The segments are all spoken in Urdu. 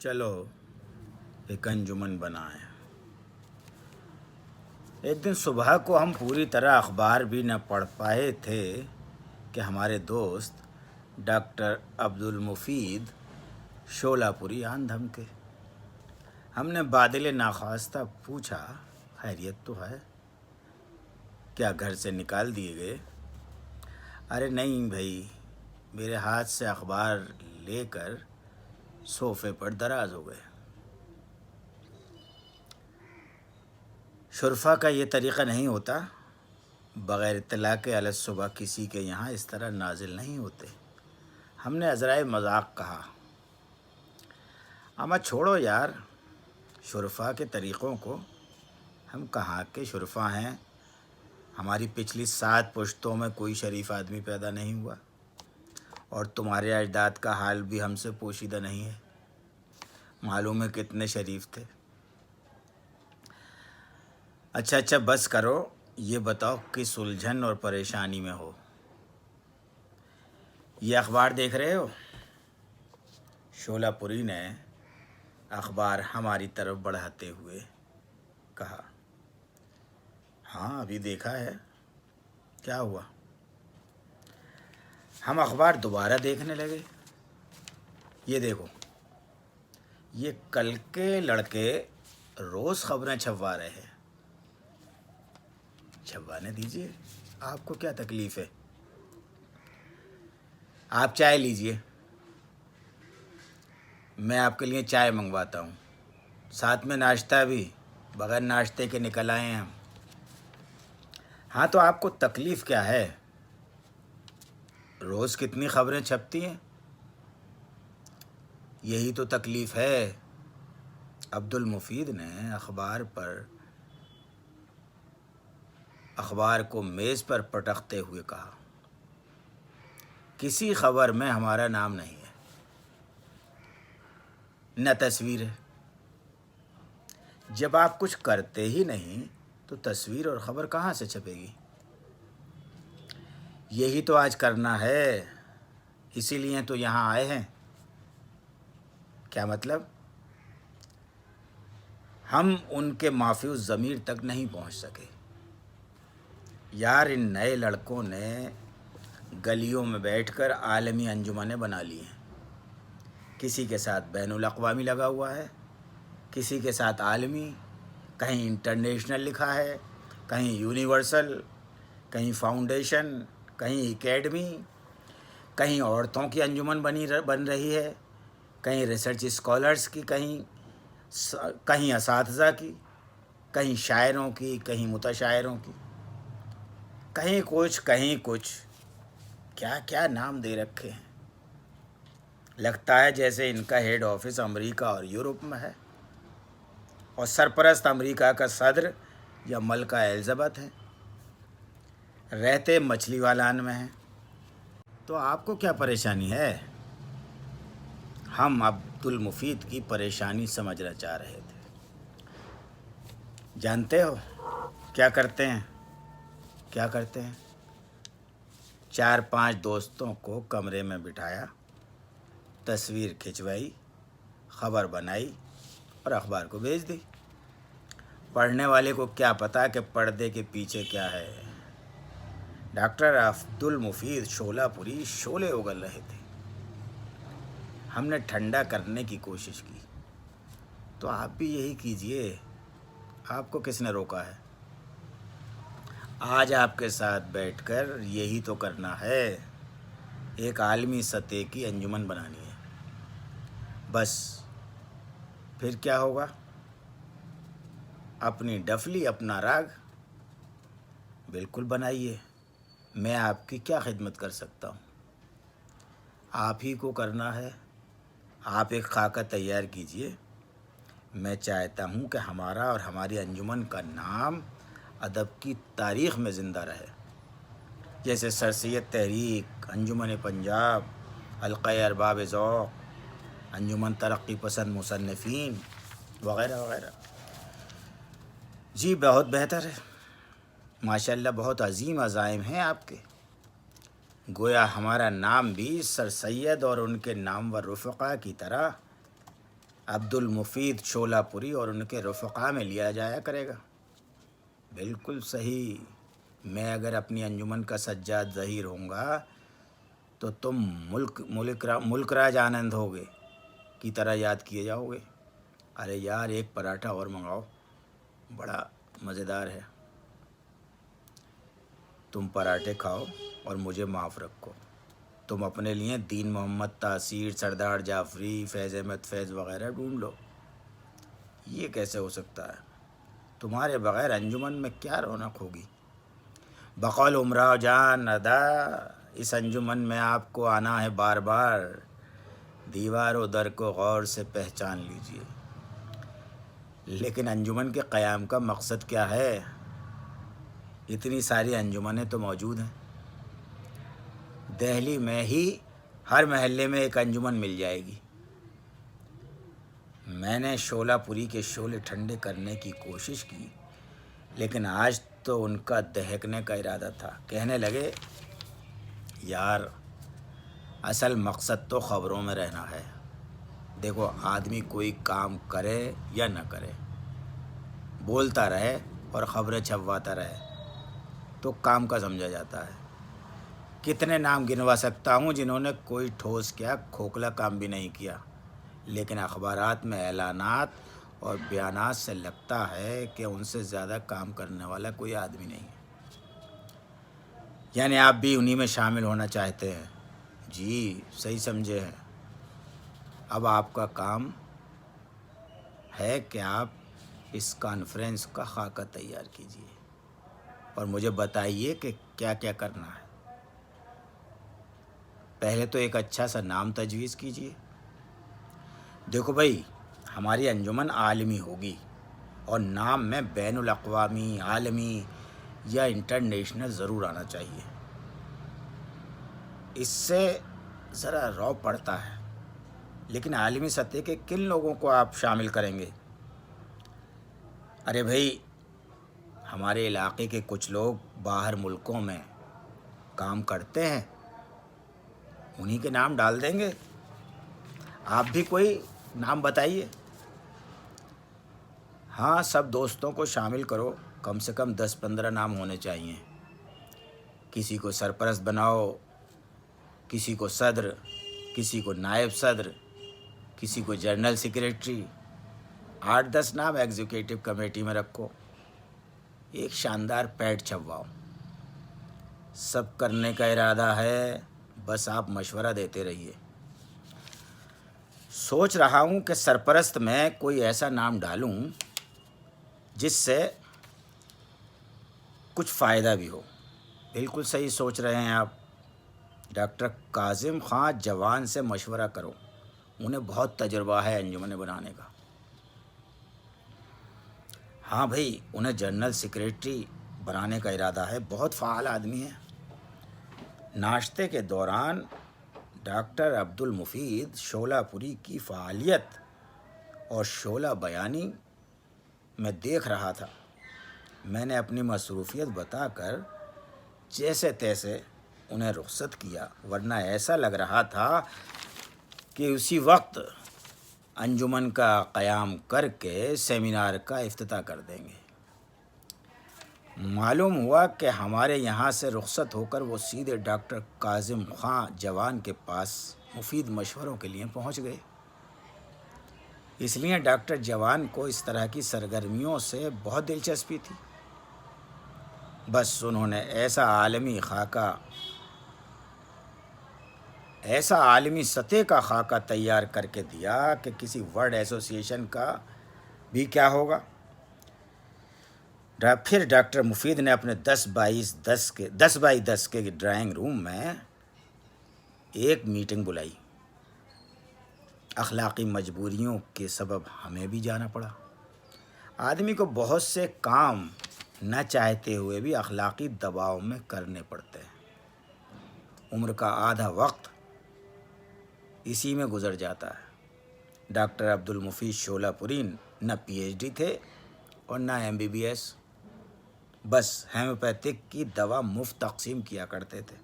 چلو ایک انجمن بنائیں۔ ایک دن صبح کو ہم پوری طرح اخبار بھی نہ پڑھ پائے تھے کہ ہمارے دوست ڈاکٹر عبدالمفید شولہ پوری آن دھمکے۔ ہم نے بادل ناخواستہ پوچھا، خیریت تو ہے؟ کیا گھر سے نکال دیے گئے؟ ارے نہیں بھائی، میرے ہاتھ سے اخبار لے کر صوفے پر دراز ہو گئے۔ شرفا کا یہ طریقہ نہیں ہوتا، بغیر اطلاع کے الگ صبح کسی کے یہاں اس طرح نازل نہیں ہوتے۔ ہم نے عذرائے مذاق کہا، اما چھوڑو یار شرفا کے طریقوں کو، ہم کہاں کے شرفا ہیں؟ ہماری پچھلی 7 پشتوں میں کوئی شریف آدمی پیدا نہیں ہوا، اور تمہارے اجداد کا حال بھی ہم سے پوشیدہ نہیں ہے۔ معلوم ہے کتنے شریف تھے۔ اچھا بس کرو، یہ بتاؤ کس الجھن اور پریشانی میں ہو؟ یہ اخبار دیکھ رہے ہو؟ شولہ پوری نے اخبار ہماری طرف بڑھاتے ہوئے کہا۔ ہاں ابھی دیکھا ہے، کیا ہوا؟ ہم اخبار دوبارہ دیکھنے لگے۔ یہ دیکھو، یہ کل کے لڑکے روز خبریں چھپوا رہے ہیں۔ چھپوانے دیجیے، آپ کو کیا تکلیف ہے؟ آپ چائے لیجیے، میں آپ کے لیے چائے منگواتا ہوں، ساتھ میں ناشتہ بھی، بغیر ناشتے کے نکل آئے ہیں ہم۔ ہاں تو آپ کو تکلیف کیا ہے؟ روز کتنی خبریں چھپتی ہیں، یہی تو تکلیف ہے۔ عبدالمفید نے اخبار کو میز پر پٹکتے ہوئے کہا، کسی خبر میں ہمارا نام نہیں ہے، نہ تصویر ہے۔ جب آپ کچھ کرتے ہی نہیں تو تصویر اور خبر کہاں سے چھپے گی؟ یہی تو آج کرنا ہے، اسی لیے تو یہاں آئے ہیں۔ کیا مطلب؟ ہم ان کے مافی الضمیر تک نہیں پہنچ سکے۔ یار ان نئے لڑکوں نے گلیوں میں بیٹھ کر عالمی انجمنیں بنا لی ہیں۔ کسی کے ساتھ بین الاقوامی لگا ہوا ہے، کسی کے ساتھ عالمی، کہیں انٹرنیشنل لکھا ہے، کہیں یونیورسل، کہیں فاؤنڈیشن، کہیں اکیڈمی، کہیں عورتوں کی انجمن بن رہی ہے، کہیں ریسرچ اسکالرز کی، کہیں اساتذہ کی، کہیں شاعروں کی، کہیں متشاعروں کی، کہیں کچھ کیا کیا نام دے رکھے ہیں۔ لگتا ہے جیسے ان کا ہیڈ آفس امریکہ اور یورپ میں ہے، اور سرپرست امریکہ کا صدر یا ملکہ الزبتھ ہے، رہتے مچھلی والان میں ہیں۔ تو آپ کو کیا پریشانی ہے؟ ہم عبدالمفید کی پریشانی سمجھنا چاہ رہے تھے۔ جانتے ہو کیا کرتے ہیں؟ 4-5 دوستوں کو کمرے میں بٹھایا، تصویر کھنچوائی، خبر بنائی اور اخبار کو بھیج دی۔ پڑھنے والے کو کیا پتا کہ پردے کے پیچھے کیا ہے؟ ڈاکٹر عبدالمفید شولہ پوری شعلے اگل رہے تھے۔ ہم نے ٹھنڈا کرنے کی کوشش کی، تو آپ بھی یہی کیجئے، آپ کو کس نے روکا ہے؟ آج آپ کے ساتھ بیٹھ کر یہی تو کرنا ہے، ایک عالمی سطح کی انجمن بنانی ہے۔ بس پھر کیا ہوگا؟ اپنی ڈفلی اپنا راگ، بالکل بنائیے، میں آپ کی کیا خدمت کر سکتا ہوں؟ آپ ہی کو کرنا ہے، آپ ایک خاکہ تیار کیجئے۔ میں چاہتا ہوں کہ ہمارا اور ہماری انجمن کا نام ادب کی تاریخ میں زندہ رہے، جیسے سر سید تحریک، انجمن پنجاب، حلقۂ ارباب ذوق، انجمن ترقی پسند مصنفین وغیرہ وغیرہ۔ جی بہت بہتر ہے، ماشاءاللہ بہت عظیم عزائم ہیں آپ کے۔ گویا ہمارا نام بھی سر سید اور ان کے نامور رفقا کی طرح عبد المفید شولہ پوری اور ان کے رفقا میں لیا جایا کرے گا۔ بالکل صحیح، میں اگر اپنی انجمن کا سجاد ظہیر ہوں گا تو تم ملک راج آنند ہوگے کی طرح یاد کیے جاؤ گے۔ ارے یار ایک پراٹھا اور منگاؤ، بڑا مزیدار ہے۔ تم پراٹھے کھاؤ اور مجھے معاف رکھو۔ تم اپنے لیے دین محمد تاثیر، سردار جعفری، فیض احمد فیض وغیرہ ڈھونڈ لو۔ یہ کیسے ہو سکتا ہے؟ تمہارے بغیر انجمن میں کیا رونق ہوگی؟ بقول امراؤ جان ادا، اس انجمن میں آپ کو آنا ہے بار بار، دیوار و در کو غور سے پہچان لیجئے۔ لیکن انجمن کے قیام کا مقصد کیا ہے؟ اتنی ساری انجمنیں تو موجود ہیں، دہلی میں ہی ہر محلے میں ایک انجمن مل جائے گی۔ میں نے شولہ پوری کے شعلے ٹھنڈے کرنے کی کوشش کی، لیکن آج تو ان کا دہکنے کا ارادہ تھا۔ کہنے لگے، یار اصل مقصد تو خبروں میں رہنا ہے۔ دیکھو آدمی کوئی کام کرے یا نہ کرے، بولتا رہے اور خبریں چھپواتا رہے تو کام کا سمجھا جاتا ہے۔ کتنے نام گنوا سکتا ہوں جنہوں نے کوئی ٹھوس کیا کھوکھلا کام بھی نہیں کیا، لیکن اخبارات میں اعلانات اور بیانات سے لگتا ہے کہ ان سے زیادہ کام کرنے والا کوئی آدمی نہیں ہے۔ یعنی آپ بھی انہی میں شامل ہونا چاہتے ہیں؟ جی صحیح سمجھے ہیں۔ اب آپ کا کام ہے کہ آپ اس کانفرنس کا خاکہ تیار کیجیے اور مجھے بتائیے کہ کیا کیا کرنا ہے۔ پہلے تو ایک اچھا سا نام تجویز کیجیے۔ دیکھو بھائی، ہماری انجمن عالمی ہوگی اور نام میں بین الاقوامی، عالمی یا انٹرنیشنل ضرور آنا چاہیے۔ اس سے ذرا رعب پڑتا ہے۔ لیکن عالمی سطح کے کن لوگوں کو آپ شامل کریں گے؟ ارے بھائی، ہمارے علاقے کے کچھ لوگ باہر ملکوں میں کام کرتے ہیں، انہی کے نام ڈال دیں گے۔ آپ بھی کوئی نام بتائیے۔ ہاں سب دوستوں کو شامل کرو، کم سے کم 10-15 نام ہونے چاہیے۔ کسی کو سرپرست بناؤ، کسی کو صدر، کسی کو نائب صدر، کسی کو جنرل سیکریٹری، 8-10 نام ایگزیکٹو کمیٹی میں رکھو، ایک شاندار پیڈ چھپواؤ۔ سب کرنے کا ارادہ ہے، بس آپ مشورہ دیتے رہیے۔ سوچ رہا ہوں کہ سرپرست میں کوئی ایسا نام ڈالوں جس سے کچھ فائدہ بھی ہو۔ بالکل صحیح سوچ رہے ہیں آپ۔ ڈاکٹر کاظم خان جوان سے مشورہ کرو، انہیں بہت تجربہ ہے انجمنیں بنانے کا۔ ہاں بھائی، انہیں جنرل سیکریٹری بنانے کا ارادہ ہے، بہت فعال آدمی ہے۔ ناشتے کے دوران ڈاکٹر عبد المفید شولہ پوری کی فعالیت اور شعلہ بیانی میں دیکھ رہا تھا۔ میں نے اپنی مصروفیت بتا کر جیسے تیسے انہیں رخصت کیا، ورنہ ایسا لگ رہا تھا کہ اسی وقت انجمن کا قیام کر کے سیمینار کا افتتاح کر دیں گے۔ معلوم ہوا کہ ہمارے یہاں سے رخصت ہو کر وہ سیدھے ڈاکٹر کاظم خان جوان کے پاس مفید مشوروں کے لیے پہنچ گئے۔ اس لیے ڈاکٹر جوان کو اس طرح کی سرگرمیوں سے بہت دلچسپی تھی۔ بس انہوں نے ایسا عالمی سطح کا خاکہ تیار کر کے دیا کہ کسی ورلڈ ایسوسی ایشن کا بھی کیا ہوگا۔ پھر ڈاکٹر مفید نے اپنے 10x10 کے ڈرائنگ روم میں ایک میٹنگ بلائی۔ اخلاقی مجبوریوں کے سبب ہمیں بھی جانا پڑا۔ آدمی کو بہت سے کام نہ چاہتے ہوئے بھی اخلاقی دباؤ میں کرنے پڑتے ہیں۔ عمر کا آدھا وقت اسی میں گزر جاتا ہے۔ ڈاکٹر عبد المفید شولہ پوری نہ PhD تھے اور نہ MBBS، بس ہومیوپیتھک کی دوا مفت تقسیم کیا کرتے تھے،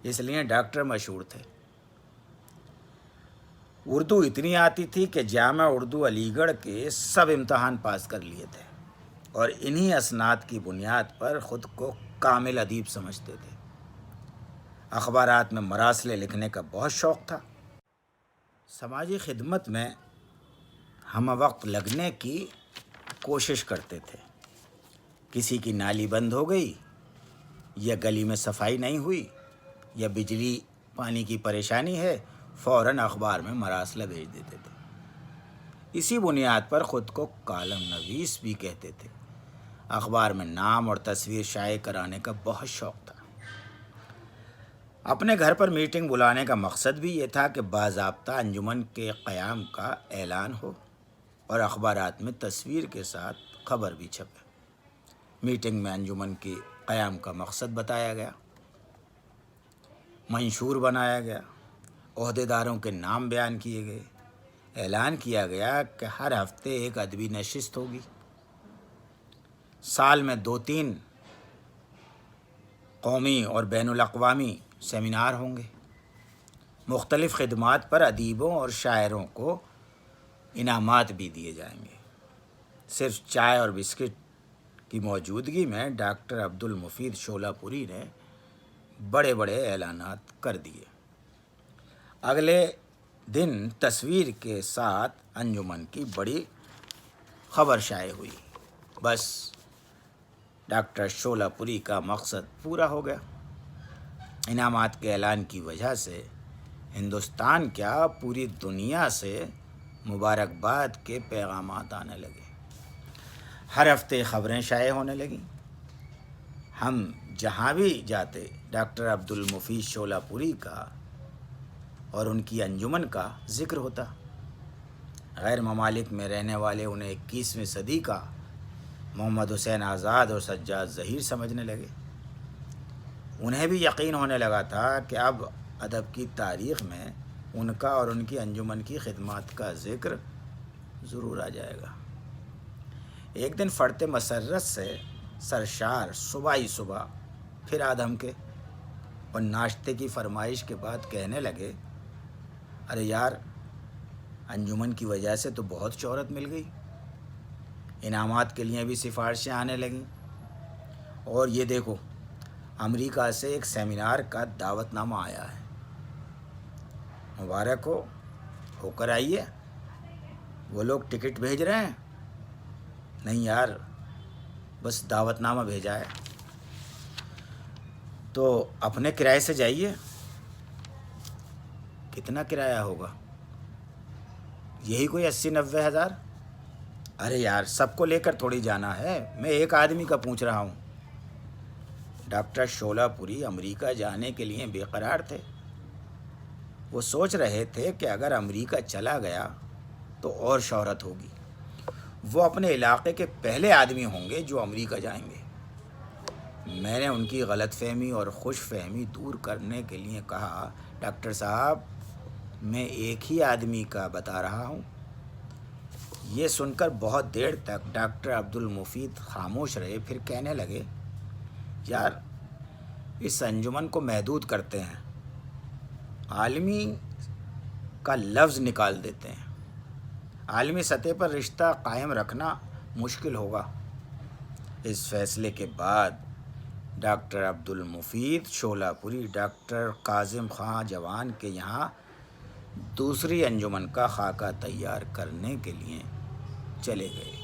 اس لیے ڈاکٹر مشہور تھے۔ اردو اتنی آتی تھی کہ جامعہ اردو علی گڑھ کے سب امتحان پاس کر لیے تھے اور انہی اسناد کی بنیاد پر خود کو کامل ادیب سمجھتے تھے۔ اخبارات میں مراسلے لکھنے کا بہت شوق تھا۔ سماجی خدمت میں ہم وقت لگنے کی کوشش کرتے تھے۔ کسی کی نالی بند ہو گئی یا گلی میں صفائی نہیں ہوئی یا بجلی پانی کی پریشانی ہے، فوراً اخبار میں مراسلہ بھیج دیتے تھے۔ اسی بنیاد پر خود کو کالم نویس بھی کہتے تھے۔ اخبار میں نام اور تصویر شائع کرانے کا بہت شوق تھا۔ اپنے گھر پر میٹنگ بلانے کا مقصد بھی یہ تھا کہ باضابطہ انجمن کے قیام کا اعلان ہو اور اخبارات میں تصویر کے ساتھ خبر بھی چھپے۔ میٹنگ میں انجمن کے قیام کا مقصد بتایا گیا، منشور بنایا گیا، عہدیداروں کے نام بیان کیے گئے، اعلان کیا گیا کہ ہر ہفتے ایک ادبی نشست ہوگی، سال میں 2-3 قومی اور بین الاقوامی سیمینار ہوں گے، مختلف خدمات پر ادیبوں اور شاعروں کو انعامات بھی دیے جائیں گے۔ صرف چائے اور بسکٹ کی موجودگی میں ڈاکٹر عبدالمفید شولہ پوری نے بڑے بڑے اعلانات کر دیے۔ اگلے دن تصویر کے ساتھ انجمن کی بڑی خبر شائع ہوئی۔ بس ڈاکٹر شولہ پوری کا مقصد پورا ہو گیا۔ انعامات کے اعلان کی وجہ سے ہندوستان کیا پوری دنیا سے مبارکباد کے پیغامات آنے لگے۔ ہر ہفتے خبریں شائع ہونے لگیں۔ ہم جہاں بھی جاتے ڈاکٹر عبدالمفید شولہ پوری کا اور ان کی انجمن کا ذکر ہوتا۔ غیر ممالک میں رہنے والے انہیں 21ویں صدی کا محمد حسین آزاد اور سجاد ظہیر سمجھنے لگے۔ انہیں بھی یقین ہونے لگا تھا کہ اب ادب کی تاریخ میں ان کا اور ان کی انجمن کی خدمات کا ذکر ضرور آ جائے گا۔ ایک دن فرط مسرت سے سرشار صبح ہی صبح پھر آدم کے اور ناشتے کی فرمائش کے بعد کہنے لگے، ارے یار، انجمن کی وجہ سے تو بہت شہرت مل گئی، انعامات کے لیے بھی سفارشیں آنے لگیں، اور یہ دیکھو امریکہ سے ایک سیمینار کا دعوت نامہ آیا ہے، مبارک ہو کر آئیے۔ وہ لوگ ٹکٹ بھیج رہے ہیں؟ نہیں یار، بس دعوت نامہ بھیجا ہے، تو اپنے کرائے سے جائیے۔ کتنا کرایہ ہوگا؟ یہی کوئی 80-90 ہزار۔ ارے یار، سب کو لے کر تھوڑی جانا ہے، میں ایک آدمی کا پوچھ رہا ہوں۔ ڈاکٹر شولہ پوری امریکہ جانے کے لیے بے قرار تھے۔ وہ سوچ رہے تھے کہ اگر امریکہ چلا گیا تو اور شہرت ہوگی، وہ اپنے علاقے کے پہلے آدمی ہوں گے جو امریکہ جائیں گے۔ میں نے ان کی غلط فہمی اور خوش فہمی دور کرنے کے لیے کہا، ڈاکٹر صاحب، میں ایک ہی آدمی کا بتا رہا ہوں۔ یہ سن کر بہت دیر تک ڈاکٹر عبدالمفید خاموش رہے، پھر کہنے لگے، یار، اس انجمن کو محدود کرتے ہیں، عالمی کا لفظ نکال دیتے ہیں، عالمی سطح پر رشتہ قائم رکھنا مشکل ہوگا۔ اس فیصلے کے بعد ڈاکٹر عبدالمفید شولہ پوری ڈاکٹر کاظم خاں جوان کے یہاں دوسری انجمن کا خاکہ تیار کرنے کے لیے چلے گئے۔